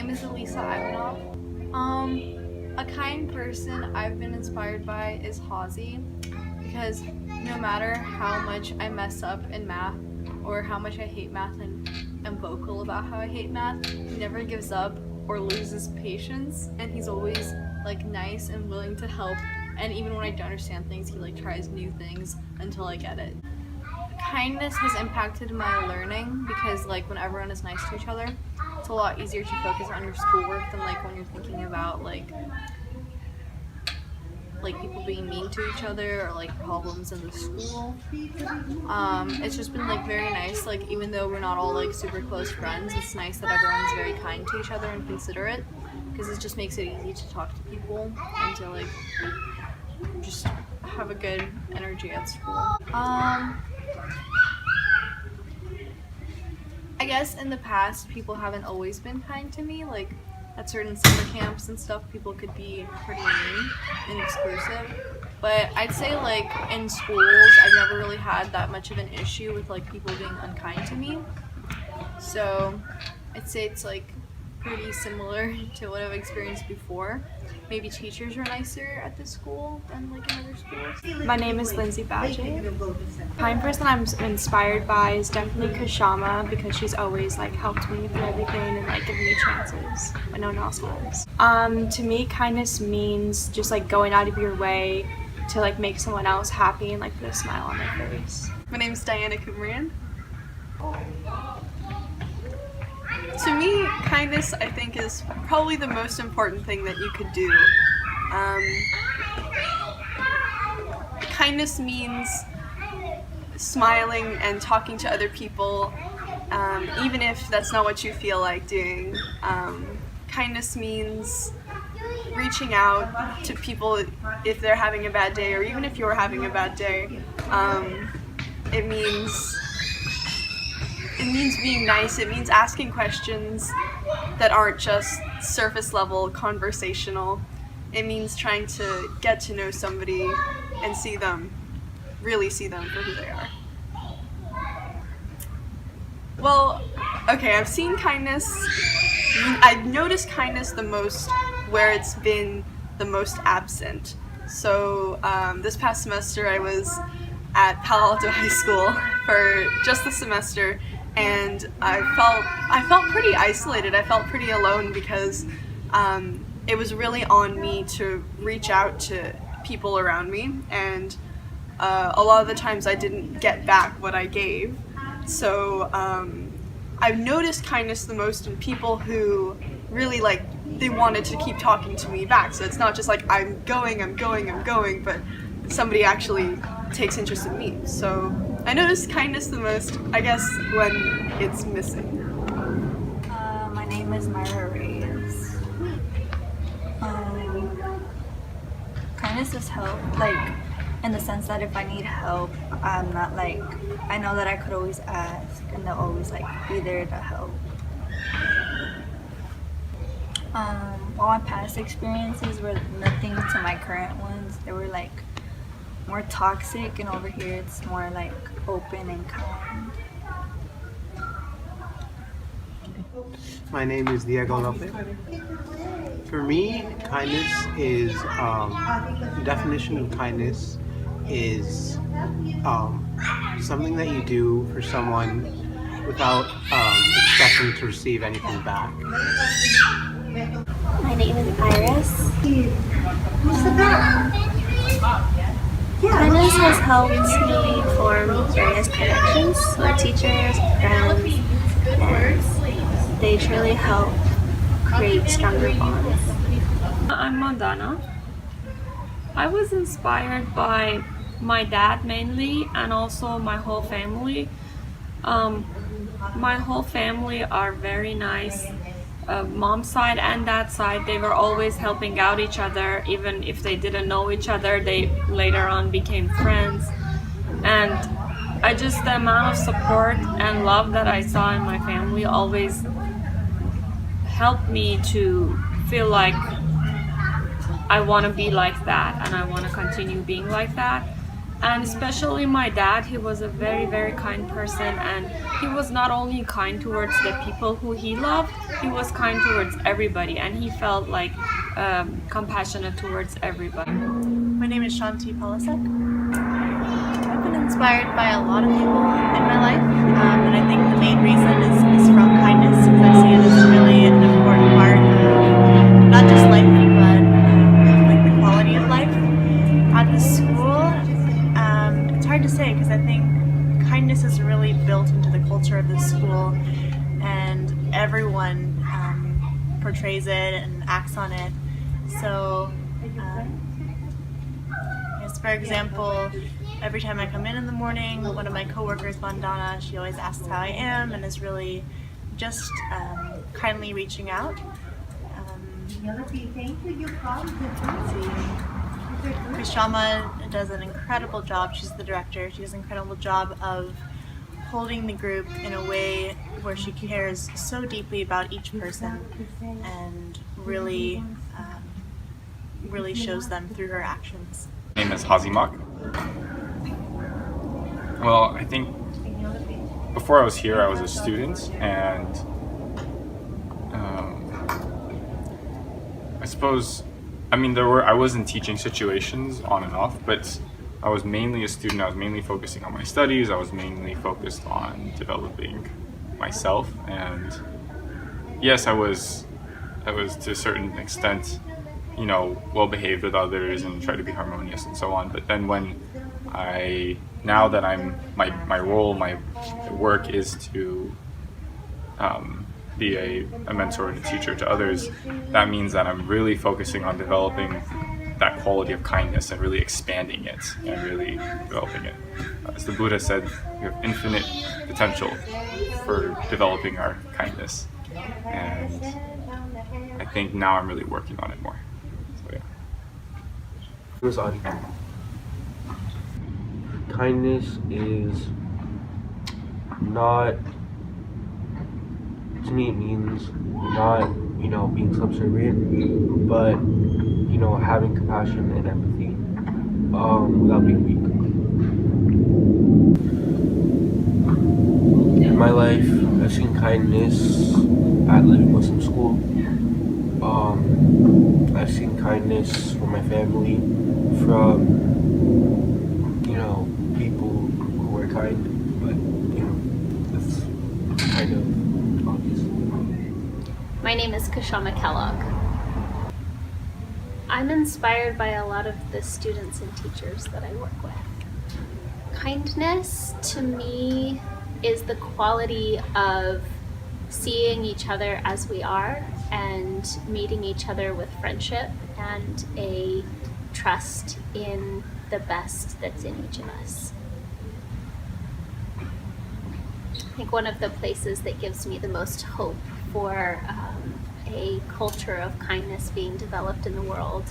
name is Elisa Ivanov. A kind person I've been inspired by is Hazy, because no matter how much I mess up in math or how much I hate math and am vocal about how I hate math, he never gives up or loses patience, and he's always like nice and willing to help, and even when I don't understand things, he like tries new things until I get it. Kindness has impacted my learning because like when everyone is nice to each other, it's a lot easier to focus on your schoolwork than like when you're thinking about like people being mean to each other or like problems in the school. It's just been like very nice, like even though we're not all like super close friends, it's nice that everyone's very kind to each other and considerate, because it just makes it easy to talk to people and to like just have a good energy at school. I guess in the past, people haven't always been kind to me. Like at certain summer camps and stuff, people could be pretty mean and exclusive. But I'd say like in schools, I've never really had that much of an issue with like people being unkind to me. So I'd say it's like pretty similar to what I've experienced before. Maybe teachers are nicer at this school than like in other schools. My name is Lindsay Badgett. Kind person I'm inspired by is definitely Kashama, because she's always like helped me through everything and like given me chances when no one else has. To me, kindness means just like going out of your way to like make someone else happy and like put a smile on their face. My name's Diana Kumarian. To me, kindness, I think, is probably the most important thing that you could do. Kindness means smiling and talking to other people, even if that's not what you feel like doing. Kindness means reaching out to people if they're having a bad day, or even if you're having a bad day. It means being nice. It means asking questions that aren't just surface level conversational. It means trying to get to know somebody and really see them for who they are. Well, okay, I've seen kindness, I've noticed kindness the most where it's been the most absent. So this past semester I was at Palo Alto High School for just the semester, and I felt pretty isolated. I felt pretty alone because it was really on me to reach out to people around me, and a lot of the times I didn't get back what I gave. So I've noticed kindness the most in people who really like, they wanted to keep talking to me back. So it's not just like I'm going, but somebody actually takes interest in me. So I notice kindness the most, I guess, when it's missing. My name is Myra Reyes. Kindness is help, like in the sense that if I need help, I'm not like, I know that I could always ask and they'll always like be there to help. All my past experiences were nothing to my current ones. They were like more toxic, and over here it's more like open and kind. My name is Diego Lopez. For me, kindness is, the definition of kindness is something that you do for someone without expecting to receive anything back. My name is Iris. Kindness has helped me form various connections with teachers, friends, and they truly help create stronger bonds. I'm Mandana. I was inspired by my dad mainly, and also my whole family. My whole family are very nice. Mom's side and dad's side, they were always helping out each other. Even if they didn't know each other, they later on became friends. And the amount of support and love that I saw in my family always helped me to feel like I want to be like that, and I want to continue being like that. And especially my dad, he was a very, very kind person, and he was not only kind towards the people who he loved, he was kind towards everybody, and he felt like compassionate towards everybody. My name is Shanti Palasek. I've been inspired by a lot of people in my life, and I think the main reason is from kindness, because I see it as really an important part of not just life, but like the quality of life. At the school, it's hard to say because I think kindness is really built into the culture of the school, and everyone portrays it and acts on it. So, for example, every time I come in the morning, one of my coworkers, Vandana, she always asks how I am and is really just kindly reaching out. Let's see. Krishama does an incredible job. She's the director. She does an incredible job of holding the group in a way where she cares so deeply about each person and really shows them through her actions. My name is Hazimak. Well, I think before I was here, I was a student, and I suppose, I mean, I was in teaching situations on and off, but I was mainly a student. I was mainly focusing on my studies. I was mainly focused on developing myself, and yes, I was to a certain extent, you know, well behaved with others and try to be harmonious and so on. But then when now that I'm my role, my work is to be a mentor and a teacher to others, that means that I'm really focusing on developing that quality of kindness and really expanding it and really developing it. As the Buddha said, we have infinite potential for developing our kindness, and I think now I'm really working on it more. So yeah. Who's Adi? Kindness is not, to me it means not, you know, being subservient, but, you know, having compassion and empathy without being weak. In my life, I've seen kindness at Living Muslim School. I've seen kindness from my family, from, you know, people who are kind, but, you know, that's kind of obvious. My name is Kashama Kellogg. I'm inspired by a lot of the students and teachers that I work with. Kindness to me is the quality of seeing each other as we are and meeting each other with friendship and a trust in the best that's in each of us. I think one of the places that gives me the most hope for a culture of kindness being developed in the world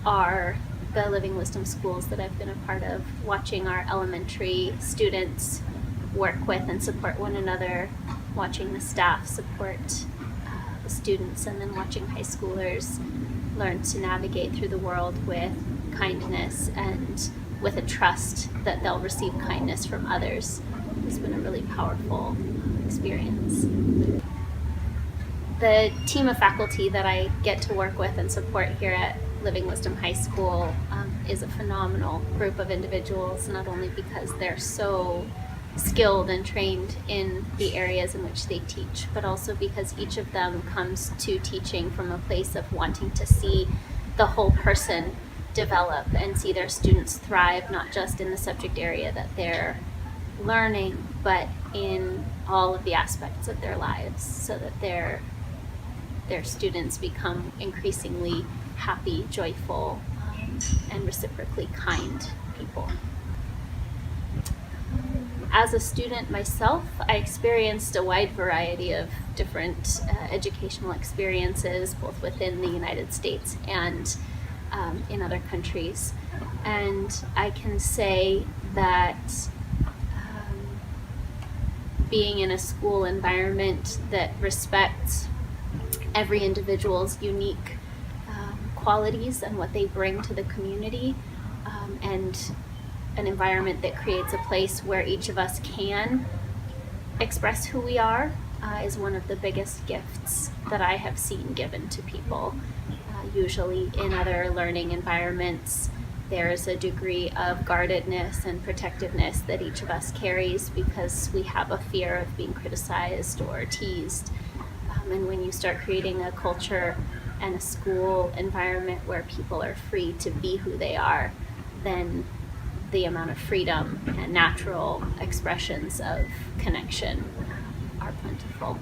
are the Living Wisdom schools that I've been a part of, watching our elementary students work with and support one another, watching the staff support the students, and then watching high schoolers learn to navigate through the world with kindness and with a trust that they'll receive kindness from others. It's been a really powerful experience. The team of faculty that I get to work with and support here at Living Wisdom High School is a phenomenal group of individuals, not only because they're so skilled and trained in the areas in which they teach, but also because each of them comes to teaching from a place of wanting to see the whole person develop and see their students thrive, not just in the subject area that they're learning, but in all of the aspects of their lives, so that their students become increasingly happy, joyful, and reciprocally kind people. As a student myself, I experienced a wide variety of different educational experiences, both within the United States and in other countries. And I can say that being in a school environment that respects every individual's unique qualities and what they bring to the community, and an environment that creates a place where each of us can express who we are is one of the biggest gifts that I have seen given to people. Usually in other learning environments, there's a degree of guardedness and protectiveness that each of us carries because we have a fear of being criticized or teased. And when you start creating a culture and a school environment where people are free to be who they are, then the amount of freedom and natural expressions of connection are plentiful.